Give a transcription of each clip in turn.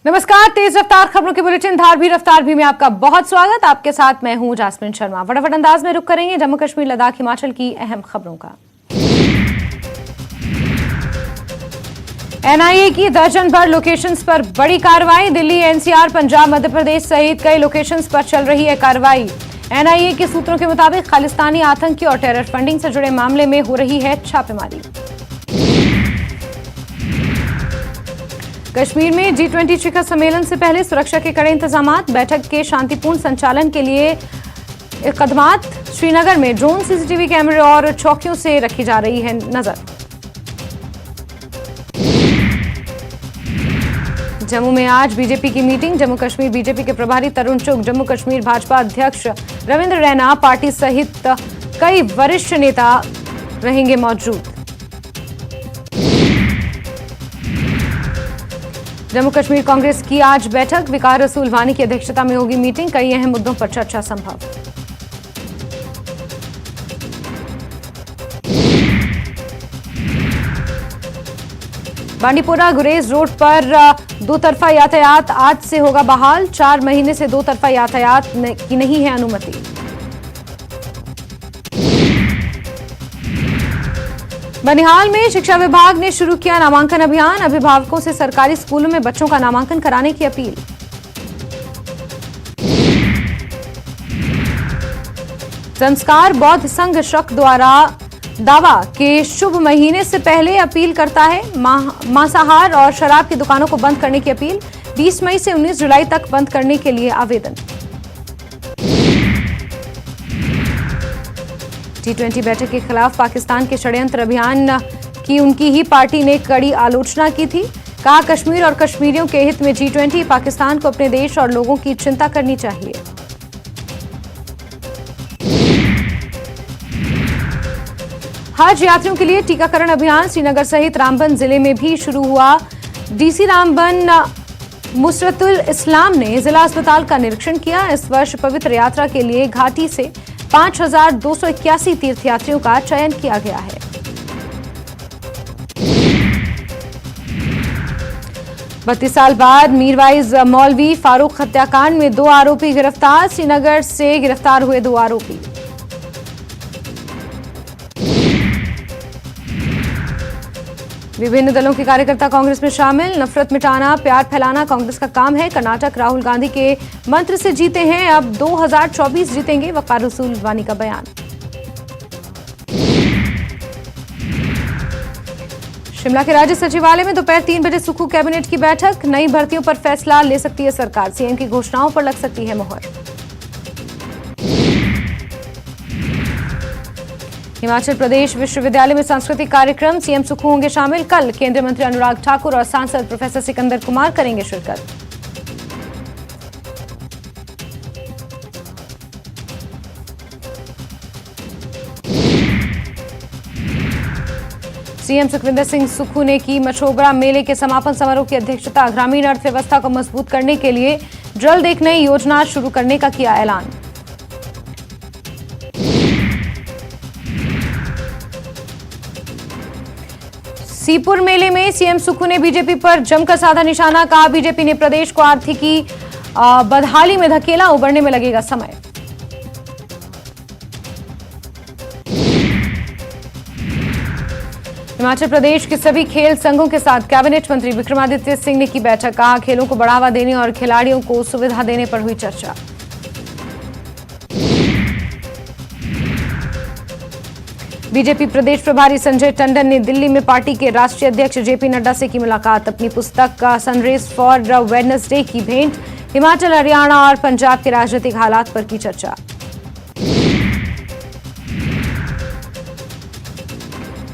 नमस्कार, तेज रफ्तार खबरों के बुलेटिन धार भी रफ्तार भी में आपका बहुत स्वागत। आपके साथ मैं हूं जासमिन शर्मा। फटाफट अंदाज में रुक करेंगे जम्मू कश्मीर लद्दाख हिमाचल की अहम खबरों का। एनआईए की दर्जन भर लोकेशंस पर बड़ी कार्रवाई। दिल्ली, एनसीआर, पंजाब, मध्य प्रदेश सहित कई लोकेशंस पर चल रही है कार्रवाई। एनआईए के सूत्रों के मुताबिक खालिस्तानी आतंकी और टेरर फंडिंग से जुड़े मामले में हो रही है छापेमारी। कश्मीर में G20 शिखर सम्मेलन से पहले सुरक्षा के कड़े इंतजाम। बैठक के शांतिपूर्ण संचालन के लिए इकदामात। श्रीनगर में ड्रोन, सीसीटीवी कैमरे और चौकियों से रखी जा रही है नजर। जम्मू में आज बीजेपी की मीटिंग। जम्मू कश्मीर बीजेपी के प्रभारी तरुण चुग, जम्मू कश्मीर भाजपा अध्यक्ष रविंद्र रैना, पार्टी सहित कई वरिष्ठ नेता रहेंगे मौजूद। जम्मू कश्मीर कांग्रेस की आज बैठक। विकार रसूल वानी की अध्यक्षता में होगी मीटिंग। कई अहम मुद्दों पर चर्चा संभव। बांडीपोरा गुरेज रोड पर दो तरफा यातायात आज से होगा बहाल। 4 महीने से दो तरफा यातायात की नहीं है अनुमति। बनिहाल में शिक्षा विभाग ने शुरू किया नामांकन अभियान। अभिभावकों से सरकारी स्कूलों में बच्चों का नामांकन कराने की अपील। संस्कार बौद्ध संघ शक द्वारा दावा के शुभ महीने से पहले अपील करता है। मांसाहार और शराब की दुकानों को बंद करने की अपील। 20 मई से 19 जुलाई तक बंद करने के लिए आवेदन। G20 बैठक के खिलाफ पाकिस्तान के षड्यंत्र अभियान की उनकी ही पार्टी ने कड़ी आलोचना की थी। कहा, कश्मीर और कश्मीरियों के हित में G20 पाकिस्तान को अपने देश और लोगों की चिंता करनी चाहिए। हज यात्रियों के लिए टीकाकरण अभियान। श्रीनगर सहित रामबन जिले में भी शुरू हुआ। डीसी रामबन मुसरतुल इस्लाम ने जिला अस्पताल का निरीक्षण किया। इस वर्ष पवित्र यात्रा के लिए घाटी से 5,281 तीर्थयात्रियों का चयन किया गया है। बत्तीस साल बाद मीरवाइज मौलवी फारूक हत्याकांड में 2 आरोपी गिरफ्तार। श्रीनगर से गिरफ्तार हुए 2 आरोपी। विभिन्न दलों के कार्यकर्ता कांग्रेस में शामिल। नफरत मिटाना, प्यार फैलाना कांग्रेस का काम है। कर्नाटक राहुल गांधी के मंत्र से जीते हैं, अब 2024 जीतेंगे, वकार रसूल वानी का बयान। शिमला के राज्य सचिवालय में दोपहर 3 बजे सुक्खू कैबिनेट की बैठक। नई भर्तियों पर फैसला ले सकती है सरकार। सीएम की घोषणाओं पर लग सकती है मोहर। हिमाचल प्रदेश विश्वविद्यालय में सांस्कृतिक कार्यक्रम। सीएम सुक्खू होंगे शामिल। कल केंद्रीय मंत्री अनुराग ठाकुर और सांसद प्रोफेसर सिकंदर कुमार करेंगे शिरकत। सीएम सुखविंदर सिंह सुक्खू ने की मशोबरा मेले के समापन समारोह की अध्यक्षता। ग्रामीण अर्थव्यवस्था को मजबूत करने के लिए जल्द एक नई योजना शुरू करने का किया ऐलान। सीपुर मेले में सीएम सुक्खू ने बीजेपी पर जमकर साधा निशाना। कहा, बीजेपी ने प्रदेश को आर्थिकी बदहाली में धकेला, उबरने में लगेगा समय। हिमाचल प्रदेश के सभी खेल संघों के साथ कैबिनेट मंत्री विक्रमादित्य सिंह ने की बैठक। कहा, खेलों को बढ़ावा देने और खिलाड़ियों को सुविधा देने पर हुई चर्चा। बीजेपी प्रदेश प्रभारी संजय टंडन ने दिल्ली में पार्टी के राष्ट्रीय अध्यक्ष जेपी नड्डा से की मुलाकात। अपनी पुस्तक का सनरेज फॉर वेडनेसडे की भेंट। हिमाचल, हरियाणा और पंजाब के राजनीतिक हालात पर की चर्चा।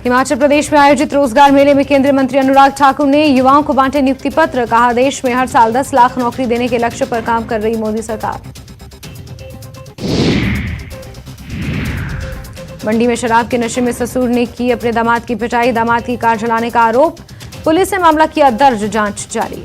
हिमाचल प्रदेश में आयोजित रोजगार मेले में केंद्रीय मंत्री अनुराग ठाकुर ने युवाओं को बांटे नियुक्ति पत्र। कहा, देश में हर साल 10 लाख नौकरी देने के लक्ष्य पर काम कर रही मोदी सरकार। मंडी में शराब के नशे में ससुर ने की अपने दामाद की पिटाई। दामाद की कार जलाने का आरोप। पुलिस ने मामला किया दर्ज, जांच जारी।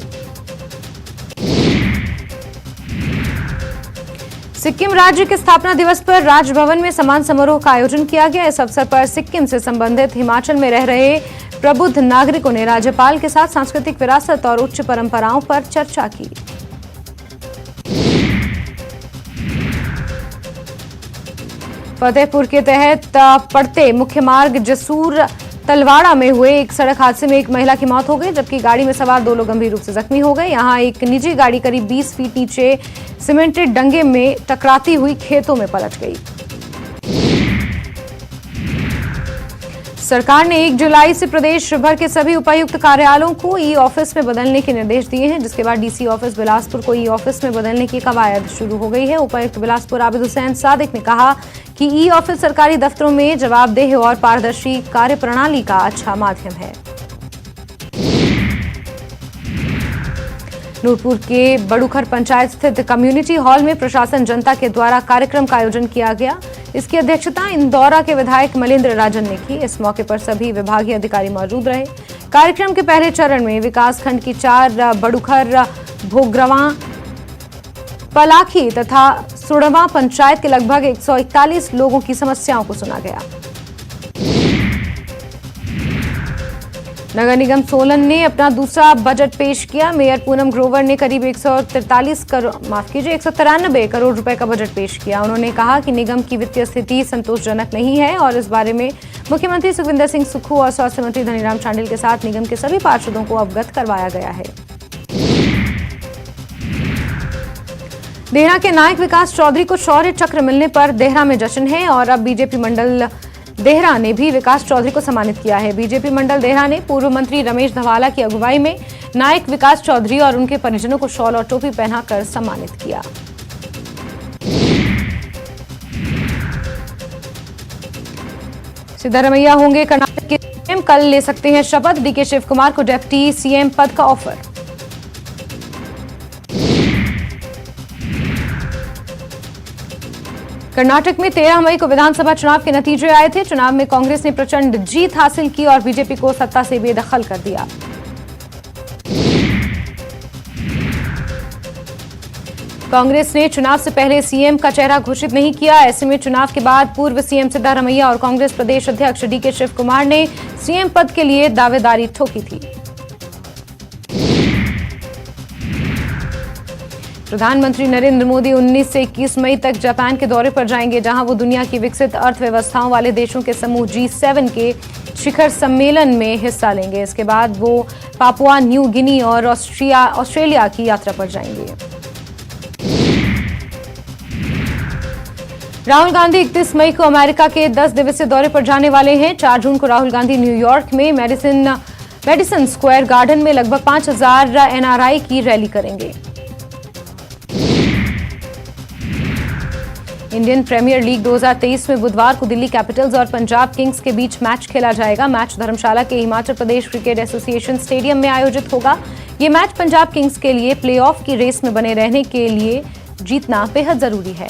सिक्किम राज्य के स्थापना दिवस पर राजभवन में सम्मान समारोह का आयोजन किया गया। इस अवसर पर सिक्किम से संबंधित हिमाचल में रह रहे प्रबुद्ध नागरिकों ने राज्यपाल के साथ सांस्कृतिक विरासत और उच्च परंपराओं पर चर्चा की। फतेहपुर के तहत पड़ते मुख्य मार्ग जसूर तलवाड़ा में हुए एक सड़क हादसे में एक महिला की मौत हो गई, जबकि गाड़ी में सवार 2 लोग गंभीर रूप से जख्मी हो गए। यहां एक निजी गाड़ी करीब 20 फीट नीचे सीमेंटेड डंगे में टकराती हुई खेतों में पलट गई। सरकार ने 1 जुलाई से प्रदेश भर के सभी उपायुक्त कार्यालयों को ई ऑफिस में बदलने के निर्देश दिए हैं, जिसके बाद डीसी ऑफिस बिलासपुर को ई ऑफिस में बदलने की कवायद शुरू हो गई है। उपायुक्त बिलासपुर आबिद हुसैन सादिक ने कहा कि ई ऑफिस सरकारी दफ्तरों में जवाबदेह और पारदर्शी कार्यप्रणाली का अच्छा माध्यम है। नूरपुर के बड़ूखर पंचायत स्थित कम्युनिटी हॉल में प्रशासन जनता के द्वारा कार्यक्रम का आयोजन किया गया। इसकी अध्यक्षता इंदौरा के विधायक मलेंद्र राजन ने की। इस मौके पर सभी विभागीय अधिकारी मौजूद रहे। कार्यक्रम के पहले चरण में विकासखंड की 4 बड़ूखर, भोगरवा, पलाखी तथा सुड़वा पंचायत के लगभग 141 लोगों की समस्याओं को सुना गया। नगर निगम सोलन ने अपना दूसरा बजट पेश किया। मेयर पूनम ग्रोवर ने करीब 193 करोड़ रुपए का बजट पेश किया। उन्होंने कहा कि निगम की वित्तीय स्थिति संतोषजनक नहीं है और इस बारे में मुख्यमंत्री सुखविंदर सिंह सुक्खू और स्वास्थ्य मंत्री धनीराम शांडिल के साथ निगम के सभी पार्षदों को अवगत करवाया गया है। देहरा के नायक विकास चौधरी को शौर्य चक्र मिलने पर देहरा में जश्न है और अब बीजेपी मंडल देहरा ने भी विकास चौधरी को सम्मानित किया है। बीजेपी मंडल देहरा ने पूर्व मंत्री रमेश धवाला की अगुवाई में नायक विकास चौधरी और उनके परिजनों को शॉल और टोपी पहनाकर सम्मानित किया। सिद्धारमैया होंगे कर्नाटक के सीएम, कल ले सकते हैं शपथ। डीके शिव कुमार को डिप्टी सीएम पद का ऑफर। कर्नाटक में 13 मई को विधानसभा चुनाव के नतीजे आए थे। चुनाव में कांग्रेस ने प्रचंड जीत हासिल की और बीजेपी को सत्ता से बेदखल कर दिया। कांग्रेस ने चुनाव से पहले सीएम का चेहरा घोषित नहीं किया। ऐसे में चुनाव के बाद पूर्व सीएम सिद्धारमैया और कांग्रेस प्रदेश अध्यक्ष डीके शिव कुमार ने सीएम पद के लिए दावेदारी ठोकी थी। प्रधानमंत्री नरेंद्र मोदी 19 से 21 मई तक जापान के दौरे पर जाएंगे, जहां वो दुनिया की विकसित अर्थव्यवस्थाओं वाले देशों के समूह G7 के शिखर सम्मेलन में हिस्सा लेंगे। इसके बाद वो पापुआ न्यू गिनी और ऑस्ट्रेलिया की यात्रा पर जाएंगे। राहुल गांधी 31 मई को अमेरिका के 10 दिवसीय दौरे पर जाने वाले हैं। 4 जून को राहुल गांधी न्यूयॉर्क में मेडिसन स्क्वायर गार्डन में लगभग 5000 NRI की रैली करेंगे। इंडियन प्रीमियर लीग 2023 में बुधवार को दिल्ली कैपिटल्स और पंजाब किंग्स के बीच मैच खेला जाएगा। मैच धर्मशाला के Himachal Pradesh cricket association stadium में आयोजित होगा। ये मैच पंजाब किंग्स के लिए प्लेऑफ की रेस में बने रहने के लिए जीतना बेहद जरूरी है।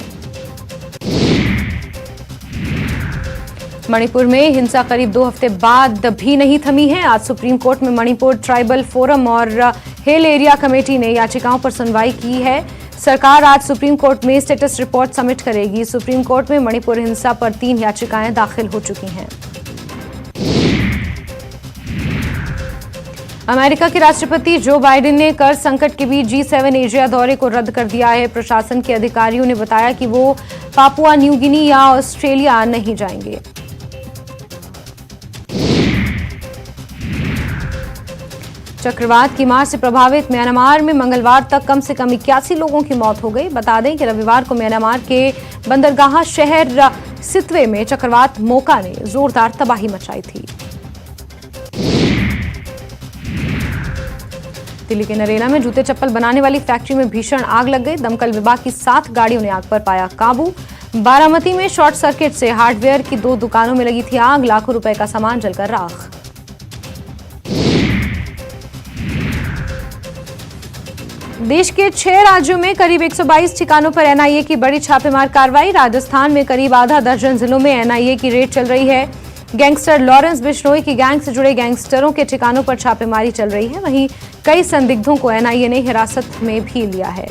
मणिपुर में हिंसा करीब 2 हफ्ते बाद भी नहीं थमी है। आज सुप्रीम कोर्ट में मणिपुर ट्राइबल फोरम और हिल एरिया कमेटी ने याचिकाओं पर सुनवाई की है। सरकार आज सुप्रीम कोर्ट में स्टेटस रिपोर्ट सबमिट करेगी। सुप्रीम कोर्ट में मणिपुर हिंसा पर 3 याचिकाएं दाखिल हो चुकी हैं। अमेरिका के राष्ट्रपति जो बाइडेन ने कर संकट के बीच G7 एशिया दौरे को रद्द कर दिया है। प्रशासन के अधिकारियों ने बताया कि वो पापुआ न्यू गिनी या ऑस्ट्रेलिया नहीं जाएंगे। चक्रवात की मार से प्रभावित म्यांमार में मंगलवार तक कम से कम 81 लोगों की मौत हो गई। बता दें कि रविवार को म्यांमार के बंदरगाह शहर सितवे में चक्रवात मोका ने जोरदार तबाही मचाई थी। दिल्ली के नरेला में जूते चप्पल बनाने वाली फैक्ट्री में भीषण आग लग गई। दमकल विभाग की 7 गाड़ियों ने आग पर पाया काबू। बारामती में शॉर्ट सर्किट से हार्डवेयर की 2 दुकानों में लगी थी आग। लाखों रुपए का सामान जलकर राख। देश के 6 राज्यों में करीब 122 ठिकानों पर एनआईए की बड़ी छापेमार कार्रवाई। राजस्थान में करीब आधा दर्जन जिलों में एनआईए की रेड चल रही है। गैंगस्टर लॉरेंस बिश्नोई की गैंग से जुड़े गैंगस्टरों के ठिकानों पर छापेमारी चल रही है। वहीं कई संदिग्धों को एनआईए ने हिरासत में भी लिया है।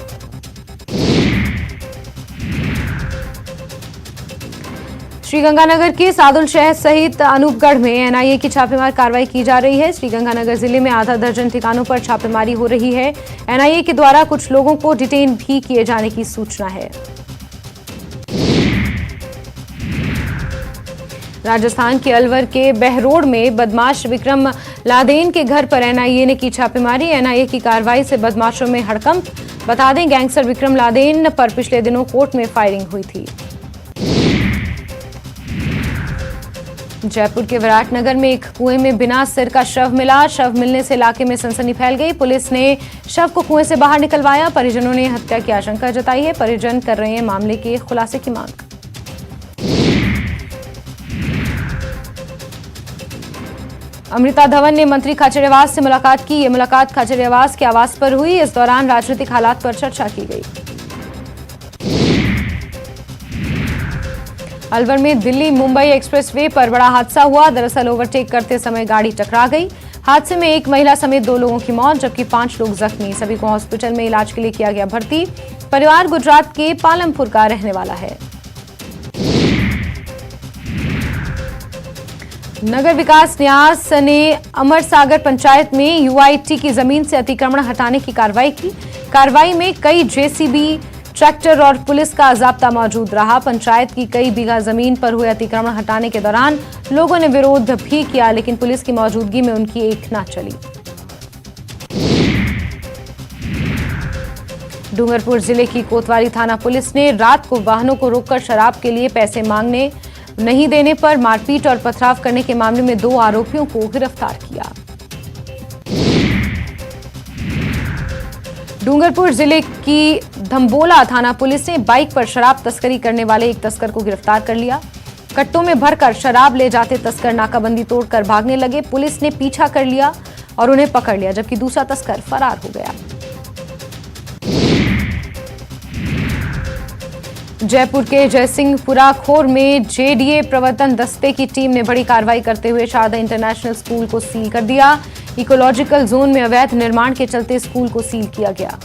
श्रीगंगानगर के सादुल शहर सहित अनूपगढ़ में एनआईए की छापेमार कार्रवाई की जा रही है। श्रीगंगानगर जिले में आधा दर्जन ठिकानों पर छापेमारी हो रही है। एनआईए के द्वारा कुछ लोगों को डिटेन भी किए जाने की सूचना है। राजस्थान के अलवर के बहरोड में बदमाश विक्रम लादेन के घर पर एनआईए ने की छापेमारी। एनआईए की कार्रवाई से बदमाशों में हड़कंप। बता दें, गैंगस्टर विक्रम लादेन पर पिछले दिनों कोर्ट में फायरिंग हुई थी। जयपुर के विराटनगर में एक कुएं में बिना सिर का शव मिला। शव मिलने से इलाके में सनसनी फैल गई। पुलिस ने शव को कुएं से बाहर निकलवाया। परिजनों ने हत्या की आशंका जताई है। परिजन कर रहे हैं मामले के खुलासे की मांग। अमृता धवन ने मंत्री खाचरियावास से मुलाकात की। ये मुलाकात खाचरियावास के आवास पर हुई। इस दौरान राजनीतिक हालात पर चर्चा की गई। अलवर में दिल्ली मुंबई एक्सप्रेसवे पर बड़ा हादसा हुआ। दरअसल ओवरटेक करते समय गाड़ी टकरा गई। हादसे में एक महिला समेत 2 लोगों की मौत, जबकि 5 लोग जख्मी। सभी को हॉस्पिटल में इलाज के लिए किया गया भर्ती। परिवार गुजरात के पालमपुर का रहने वाला है। नगर विकास न्यास ने अमरसागर पंचायत में यूआईटी की जमीन से अतिक्रमण हटाने की कार्रवाई की। कार्रवाई में कई जेसीबी, ट्रैक्टर और पुलिस का जाब्ता मौजूद रहा। पंचायत की कई बीघा जमीन पर हुए अतिक्रमण हटाने के दौरान लोगों ने विरोध भी किया, लेकिन पुलिस की मौजूदगी में उनकी एक न चली। डूंगरपुर जिले की कोतवाली थाना पुलिस ने रात को वाहनों को रोककर शराब के लिए पैसे मांगने नहीं देने पर मारपीट और पथराव करने के मामले में 2 आरोपियों को गिरफ्तार किया। डूंगरपुर जिले की धम्बोला थाना पुलिस ने बाइक पर शराब तस्करी करने वाले एक तस्कर को गिरफ्तार कर लिया। कट्टों में भरकर शराब ले जाते तस्कर नाकाबंदी तोड़कर भागने लगे। पुलिस ने पीछा कर लिया और उन्हें पकड़ लिया, जबकि दूसरा तस्कर फरार हो गया। जयपुर के जयसिंहपुरा खोर में जेडीए प्रवर्तन दस्ते की टीम ने बड़ी कार्रवाई करते हुए शारदा इंटरनेशनल स्कूल को सील कर दिया। इकोलॉजिकल जोन में अवैध निर्माण के चलते स्कूल को सील किया गया।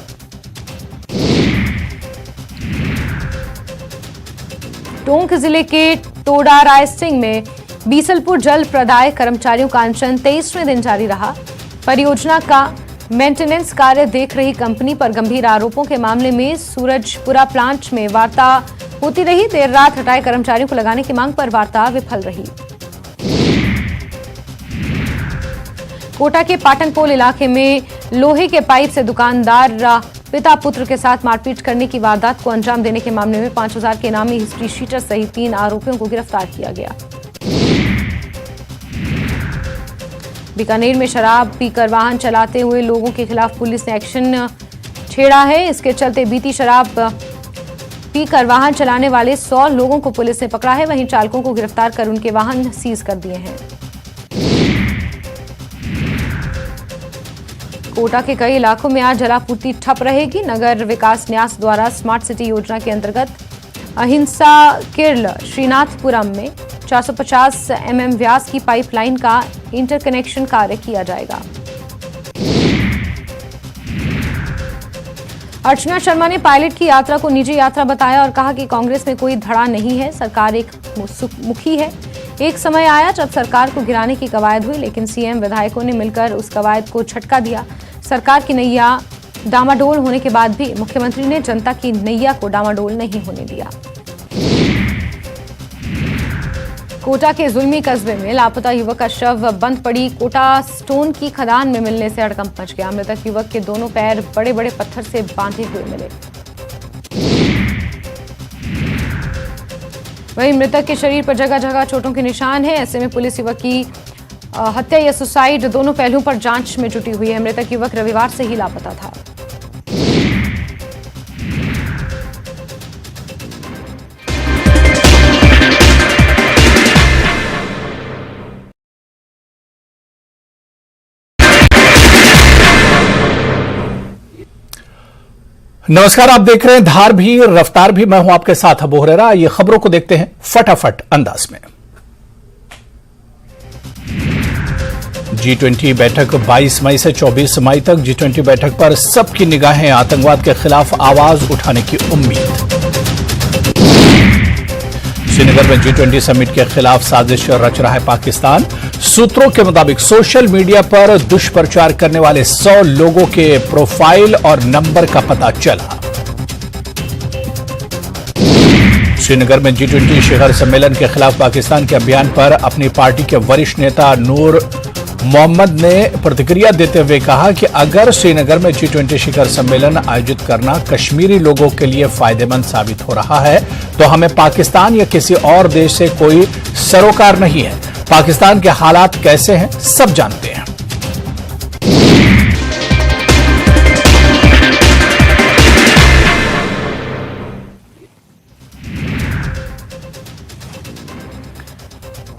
टोंक जिले के टोडा रायसिंह में बीसलपुर जल प्रदाय कर्मचारियों का अनशन 23वें दिन जारी रहा। परियोजना का मेंटेनेंस कार्य देख रही कंपनी पर गंभीर आरोपों के मामले में सूरजपुरा प्लांट में वार्ता होती रही। देर रात हटाए कर्मचारियों को लगाने की मांग पर वार्ता विफल रही। कोटा के पाटनपोल इलाके में लोहे के पाइप से दुकानदार पिता पुत्र के साथ मारपीट करने की वारदात को अंजाम देने के मामले में 5000 के इनामी हिस्ट्री शीटर सहित 3 आरोपियों को गिरफ्तार किया गया। बीकानेर में शराब पीकर वाहन चलाते हुए लोगों के खिलाफ पुलिस ने एक्शन छेड़ा है। इसके चलते बीती शराब पीकर वाहन चलाने वाले 100 लोगों को पुलिस ने पकड़ा है। वहीं चालकों को गिरफ्तार कर उनके वाहन सीज कर दिए हैं। कोटा के कई इलाकों में आज जलापूर्ति ठप रहेगी। नगर विकास न्यास द्वारा स्मार्ट सिटी योजना के अंतर्गत अहिंसा किर्ल श्रीनाथपुरम में 450 mm व्यास की पाइपलाइन का इंटरकनेक्शन कार्य किया जाएगा। अर्चना शर्मा ने पायलट की यात्रा को निजी यात्रा बताया और कहा कि कांग्रेस में कोई धड़ा नहीं है, सरकार एक मुखी है। एक समय आया जब सरकार को गिराने की कवायद हुई, लेकिन सीएम विधायकों ने मिलकर उस कवायद को झटका दिया। सरकार की नैया डामाडोल होने के बाद भी मुख्यमंत्री ने जनता की नैया को डामाडोल नहीं होने दिया। कोटा के जुल्मी कस्बे में लापता युवक का शव बंद पड़ी कोटा स्टोन की खदान में मिलने से हड़कंप मच गया। मृतक युवक के दोनों पैर बड़े बड़े पत्थर से बांधे हुए मिले। वहीं मृतक के शरीर पर जगह जगह चोटों के निशान हैं। ऐसे में पुलिस युवक की हत्या या सुसाइड दोनों पहलुओं पर जांच में जुटी हुई है। मृतक युवक रविवार से ही लापता था। नमस्कार, आप देख रहे हैं धार भी रफ्तार भी। मैं हूं आपके साथ अबू हुरैरा। ये खबरों को देखते हैं फटाफट अंदाज में। G20 बैठक 22 मई से 24 मई तक। G20 बैठक पर सबकी निगाहें, आतंकवाद के खिलाफ आवाज उठाने की उम्मीद। श्रीनगर में G20 समिट के खिलाफ साजिश रच रहा है पाकिस्तान। सूत्रों के मुताबिक सोशल मीडिया पर दुष्प्रचार करने वाले 100 लोगों के प्रोफाइल और नंबर का पता चला। श्रीनगर में G20 शिखर सम्मेलन के खिलाफ पाकिस्तान के अभियान पर अपनी पार्टी के वरिष्ठ नेता नूर मोहम्मद ने प्रतिक्रिया देते हुए कहा कि अगर श्रीनगर में G20 शिखर सम्मेलन आयोजित करना कश्मीरी लोगों के लिए फायदेमंद साबित हो रहा है तो हमें पाकिस्तान या किसी और देश से कोई सरोकार नहीं है। पाकिस्तान के हालात कैसे हैं सब जानते हैं।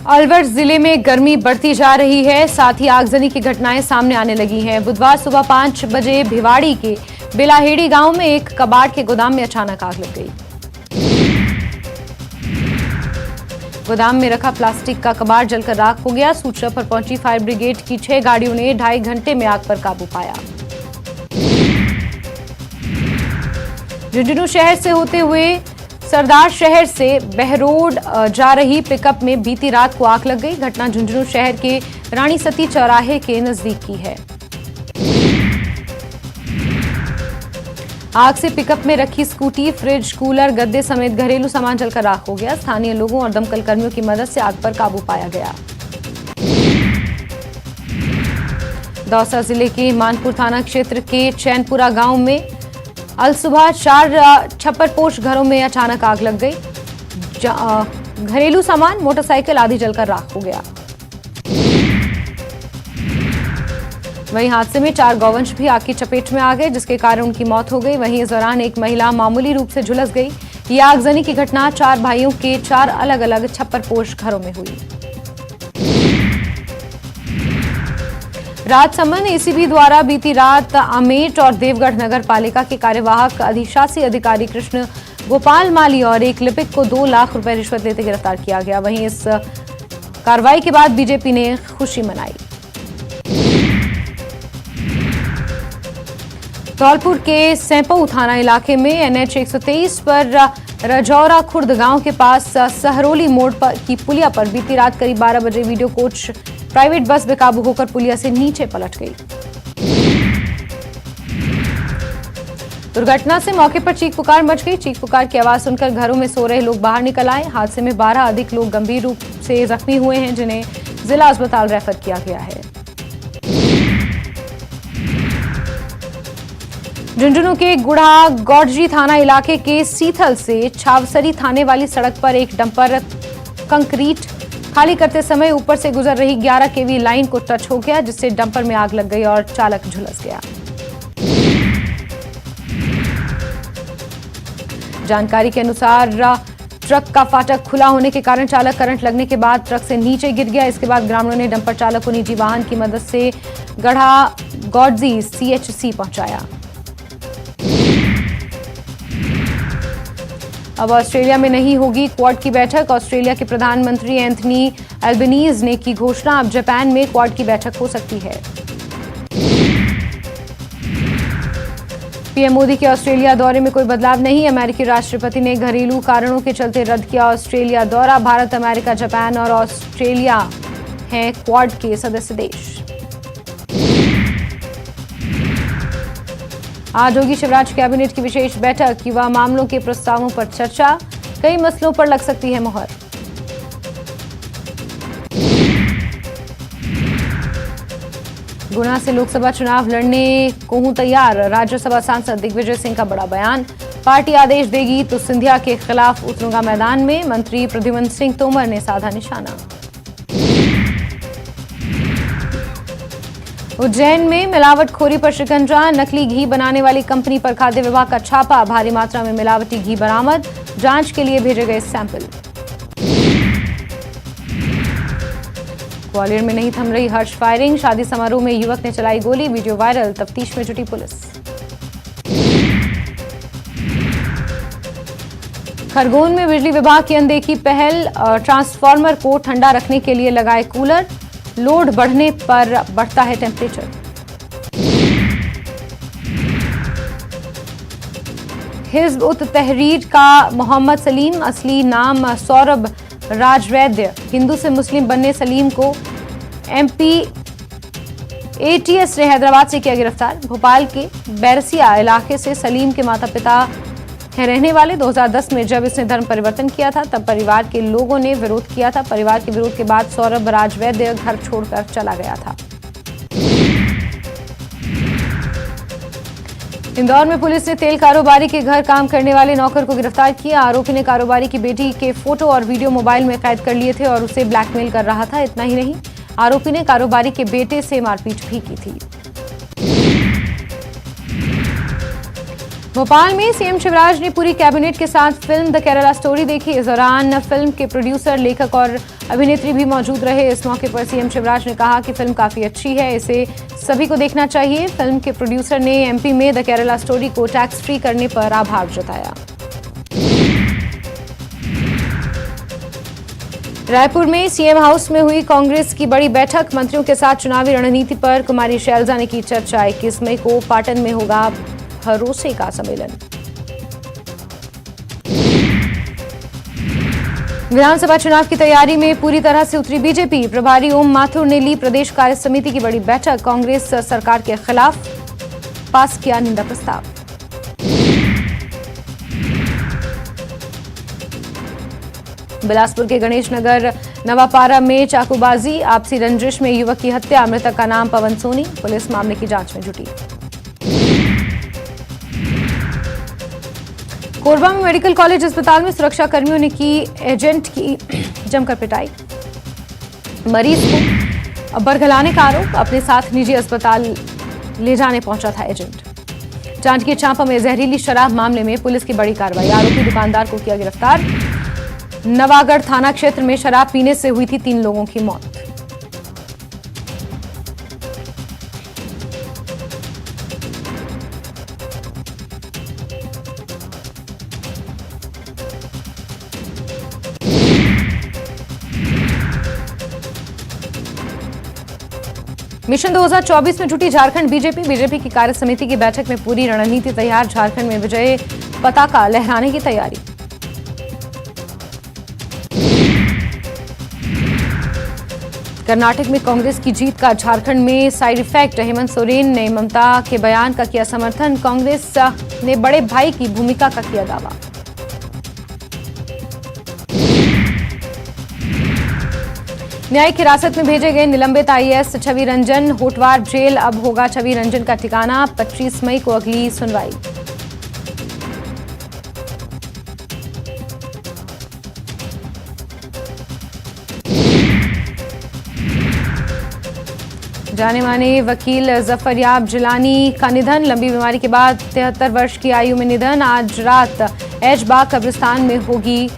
अलवर जिले में गर्मी बढ़ती जा रही है, साथ ही आगजनी की घटनाएं सामने आने लगी हैं। बुधवार सुबह 5 बजे भिवाड़ी के बेलाहेड़ी गांव में एक कबाड़ के गोदाम में अचानक आग लग गई। गोदाम में रखा प्लास्टिक का कबाड़ जलकर राख हो गया। सूचना पर पहुंची फायर ब्रिगेड की 6 गाड़ियों ने 2.5 घंटे में आग पर काबू पाया। झुंझुनू शहर से होते हुए सरदार शहर से बहरोड जा रही पिकअप में बीती रात को आग लग गई। घटना झुंझुनू शहर के रानी सती चौराहे के नजदीक की है। आग से पिकअप में रखी स्कूटी, फ्रिज, कूलर, गद्दे समेत घरेलू सामान जलकर राख हो गया। स्थानीय लोगों और दमकल कर्मियों की मदद से आग पर काबू पाया गया। दौसा जिले के मानपुर थाना क्षेत्र के चैनपुरा गांव में अलसुबह 4 छप्परपोश घरों में अचानक आग लग गई। घरेलू सामान, मोटरसाइकिल आदि जलकर राख हो गया। वहीं हादसे में 4 गौवंश भी आग की चपेट में आ गए, जिसके कारण उनकी मौत हो गई। वहीं इस दौरान एक महिला मामूली रूप से झुलस गई। ये आगजनी की घटना 4 भाइयों के 4 अलग अलग छप्परपोश घरों में हुई। राजसमंद एसीबी द्वारा बीती रात अमेठ और देवगढ़ नगर पालिका के कार्यवाहक अधिशासी अधिकारी कृष्ण गोपाल माली और एक लिपिक को 2 लाख रुपए रिश्वत लेते गिरफ्तार किया गया। वहीं इस कार्रवाई के बाद बीजेपी ने खुशी मनाई। धौलपुर के सैंपऊ थाना इलाके में NH 123 पर रजौरा खुर्द गांव के पास सहरोली मोड़ पर की पुलिया पर बीती रात करीब 12 बजे वीडियो कोच प्राइवेट बस बेकाबू होकर पुलिया से नीचे पलट गई। दुर्घटना से मौके पर चीख पुकार मच गई। चीख पुकार की आवाज सुनकर घरों में सो रहे लोग बाहर निकल आए। हादसे में 12 अधिक लोग गंभीर रूप से जख्मी हुए हैं, जिन्हें जिला अस्पताल रेफर किया गया है। झुंझुनू के गुढ़ा गौडजी थाना इलाके के सीथल से छावसरी थाने वाली सड़क पर एक डंपर कंक्रीट खाली करते समय ऊपर से गुजर रही 11 kV लाइन को टच हो गया, जिससे डंपर में आग लग गई और चालक झुलस गया। जानकारी के अनुसार ट्रक का फाटक खुला होने के कारण चालक करंट लगने के बाद ट्रक से नीचे गिर गया। इसके बाद ग्रामीणों ने डंपर चालक को निजी वाहन की मदद से गढ़ा गौडजी CHC पहुंचाया। अब ऑस्ट्रेलिया में नहीं होगी क्वाड की बैठक। ऑस्ट्रेलिया के प्रधानमंत्री एंथनी एल्बनीज ने की घोषणा। अब जापान में क्वाड की बैठक हो सकती है। पीएम मोदी के ऑस्ट्रेलिया दौरे में कोई बदलाव नहीं। अमेरिकी राष्ट्रपति ने घरेलू कारणों के चलते रद्द किया ऑस्ट्रेलिया दौरा। भारत, अमेरिका, जापान और ऑस्ट्रेलिया हैं क्वाड के सदस्य देश। आज होगी शिवराज कैबिनेट की विशेष बैठक। युवा मामलों के प्रस्तावों पर चर्चा। कई मसलों पर लग सकती है मोहर। गुना से लोकसभा चुनाव लड़ने को हूं तैयार। राज्यसभा सांसद दिग्विजय सिंह का बड़ा बयान। पार्टी आदेश देगी तो सिंधिया के खिलाफ उतरूंगा मैदान में। मंत्री प्रद्युम्न सिंह तोमर ने साधा निशाना। उज्जैन में मिलावटखोरी पर शिकंजा। नकली घी बनाने वाली कंपनी पर खाद्य विभाग का छापा। भारी मात्रा में मिलावटी घी बरामद। जांच के लिए भेजे गए सैंपल। ग्वालियर में नहीं थम रही हर्ष फायरिंग। शादी समारोह में युवक ने चलाई गोली। Video viral. तफ्तीश में जुटी पुलिस। खरगोन में बिजली विभाग की अनदेखी पहल। ट्रांसफार्मर को ठंडा रखने के लिए लगाए कूलर। लोड बढ़ने पर बढ़ता है टेम्परेचर। हिज़्ब उत तहरीर का मोहम्मद सलीम, असली नाम सौरभ राजवैद्य, हिंदू से मुस्लिम बनने सलीम को MP ATS ने हैदराबाद से किया गिरफ्तार। भोपाल के बैरसिया इलाके से सलीम के माता पिता हैं रहने वाले। 2010 में जब इसने धर्म परिवर्तन किया था तब परिवार के लोगों ने विरोध किया था। परिवार के विरोध के बाद सौरभ राजवैद्य घर छोड़कर चला गया था। इंदौर में पुलिस ने तेल कारोबारी के घर काम करने वाले नौकर को गिरफ्तार किया। आरोपी ने कारोबारी की बेटी के फोटो और वीडियो मोबाइल में कैद कर लिए थे और उसे ब्लैकमेल कर रहा था। इतना ही नहीं, आरोपी ने कारोबारी के बेटे से मारपीट भी की थी। भोपाल में सीएम शिवराज ने पूरी कैबिनेट के साथ फिल्म द केरला स्टोरी देखी। इस दौरान फिल्म के प्रोड्यूसर, लेखक और अभिनेत्री भी मौजूद रहे। इस मौके पर सीएम शिवराज ने कहा कि फिल्म काफी अच्छी है, इसे सभी को देखना चाहिए। फिल्म के प्रोड्यूसर ने MP में द केरला स्टोरी को टैक्स फ्री करने पर आभार जताया। रायपुर में सीएम हाउस में हुई कांग्रेस की बड़ी बैठक। मंत्रियों के साथ चुनावी रणनीति पर कुमारी शैलजा ने की चर्चा। 21 मई को पाटन में होगा भरोसे का सम्मेलन। विधानसभा चुनाव की तैयारी में पूरी तरह से उतरी बीजेपी। प्रभारी ओम माथुर ने ली प्रदेश कार्य समिति की बड़ी बैठक। कांग्रेस सरकार के खिलाफ पास किया निंदा प्रस्ताव। बिलासपुर के गणेश नगर नवापारा में चाकूबाजी, आपसी रंजिश में युवक की हत्या। मृतक का नाम पवन सोनी। पुलिस मामले की जांच में जुटी। कोरबा में मेडिकल कॉलेज अस्पताल में सुरक्षा कर्मियों ने की एजेंट की जमकर पिटाई। मरीज को बरगलाने का आरोप, अपने साथ निजी अस्पताल ले जाने पहुंचा था एजेंट। जांजगीर चांपा में जहरीली शराब मामले में पुलिस की बड़ी कार्रवाई। आरोपी दुकानदार को किया गिरफ्तार। नवागढ़ थाना क्षेत्र में शराब पीने से हुई थी 3 लोगों की मौत। मिशन 2024 में जुटी झारखंड बीजेपी की कार्य समिति की बैठक में पूरी रणनीति तैयार। झारखंड में विजय पताका लहराने की तैयारी। कर्नाटक में कांग्रेस की जीत का झारखंड में साइड इफेक्ट। हेमंत सोरेन ने ममता के बयान का किया समर्थन। कांग्रेस ने बड़े भाई की भूमिका का किया दावा। न्यायिक हिरासत में भेजे गए निलंबित IAS छवि रंजन। होटवार जेल अब होगा छवि रंजन का ठिकाना। 25 मई को अगली सुनवाई। जाने माने वकील जफर याब जिलानी का निधन। लंबी बीमारी के बाद 73 वर्ष की आयु में निधन। आज रात ऐशबाग कब्रिस्तान में होगी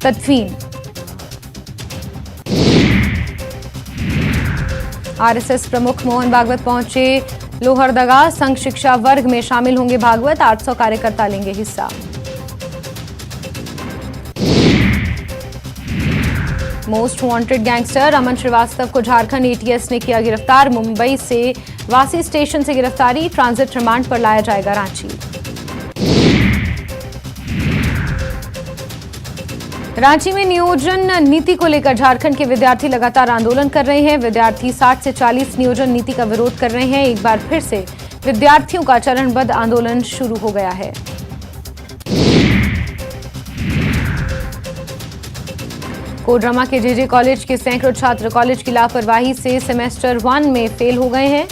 तदफीन। RSS प्रमुख मोहन भागवत पहुंचे लोहरदगा। संघ शिक्षा वर्ग में शामिल होंगे भागवत। 800 कार्यकर्ता लेंगे हिस्सा। मोस्ट वांटेड गैंगस्टर अमन श्रीवास्तव को झारखंड ATS ने किया गिरफ्तार। मुंबई से वासी स्टेशन से गिरफ्तारी। ट्रांजिट रिमांड पर लाया जाएगा रांची। रांची में नियोजन नीति को लेकर झारखंड के विद्यार्थी लगातार आंदोलन कर रहे हैं। विद्यार्थी 60 से 40 नियोजन नीति का विरोध कर रहे हैं। एक बार फिर से विद्यार्थियों का चरणबद्ध आंदोलन शुरू हो गया है। कोडरमा के JJ कॉलेज के सैकड़ों छात्र कॉलेज की लापरवाही से सेमेस्टर 1 में फेल हो गए हैं।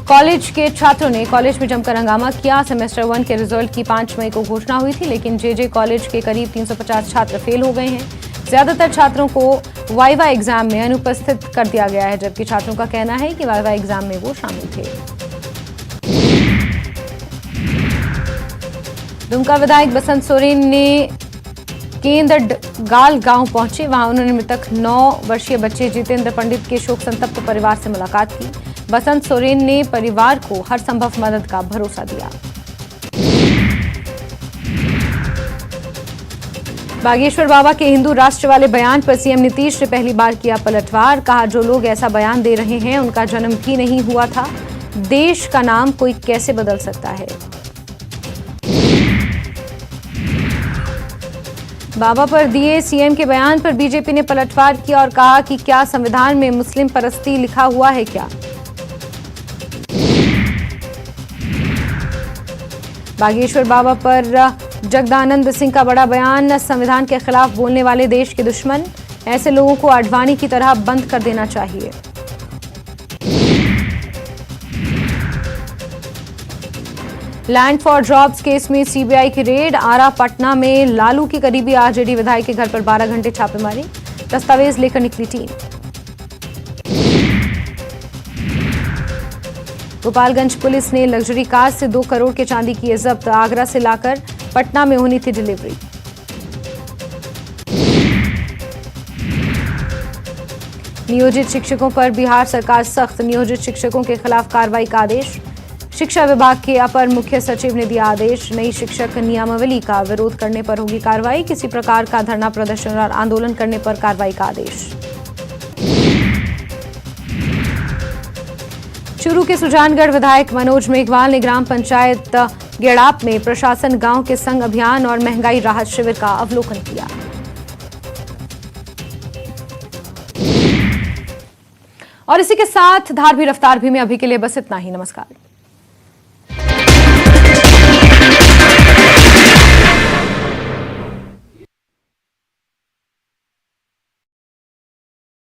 कॉलेज के छात्रों ने कॉलेज में जमकर हंगामा किया। सेमेस्टर 1 के रिजल्ट की 5 मई को घोषणा हुई थी, लेकिन JJ कॉलेज के करीब 350 छात्र फेल हो गए हैं। ज्यादातर छात्रों को वाइवा एग्जाम में अनुपस्थित कर दिया गया है, जबकि छात्रों का कहना है कि वाइवा एग्जाम में वो शामिल थे। दुमका विधायक बसंत सोरेन ने केंद्रगाल गांव पहुंचे। वहां उन्होंने मृतक 9 वर्षीय बच्चे जितेंद्र पंडित के शोक संतप्त परिवार से मुलाकात की। बसंत सोरेन ने परिवार को हर संभव मदद का भरोसा दिया। बागेश्वर बाबा के हिंदू राष्ट्र वाले बयान पर सीएम नीतीश ने पहली बार किया पलटवार। कहा, जो लोग ऐसा बयान दे रहे हैं उनका जन्म भी नहीं हुआ था। देश का नाम कोई कैसे बदल सकता है। बाबा पर दिए सीएम के बयान पर बीजेपी ने पलटवार किया और कहा कि क्या संविधान में मुस्लिम परस्ती लिखा हुआ है क्या। बागेश्वर बाबा पर जगदानंद सिंह का बड़ा बयान, संविधान के खिलाफ बोलने वाले देश के दुश्मन, ऐसे लोगों को आडवाणी की तरह बंद कर देना चाहिए। लैंड फॉर जॉब्स केस में सीबीआई की रेड, आरा पटना में लालू की करीबी आरजेडी विधायक के घर पर 12 घंटे छापेमारी, दस्तावेज लेकर निकली टीम। गोपालगंज पुलिस ने लग्जरी कार से 2 करोड़ के चांदी की जब्त, आगरा से लाकर पटना में होनी थी डिलीवरी। नियोजित शिक्षकों पर बिहार सरकार सख्त, नियोजित शिक्षकों के खिलाफ कार्रवाई का आदेश, शिक्षा विभाग के अपर मुख्य सचिव ने दिया आदेश, नई शिक्षक नियमावली का विरोध करने पर होगी कार्रवाई, किसी प्रकार का धरना प्रदर्शन और आंदोलन करने पर कार्रवाई का आदेश। चूरू के सुजानगढ़ विधायक मनोज मेघवाल ने ग्राम पंचायत गेड़ाप में प्रशासन गांव के संग अभियान और महंगाई राहत शिविर का अवलोकन किया। और इसी के साथ धार भी रफ्तार भी में अभी के लिए बस इतना ही। नमस्कार।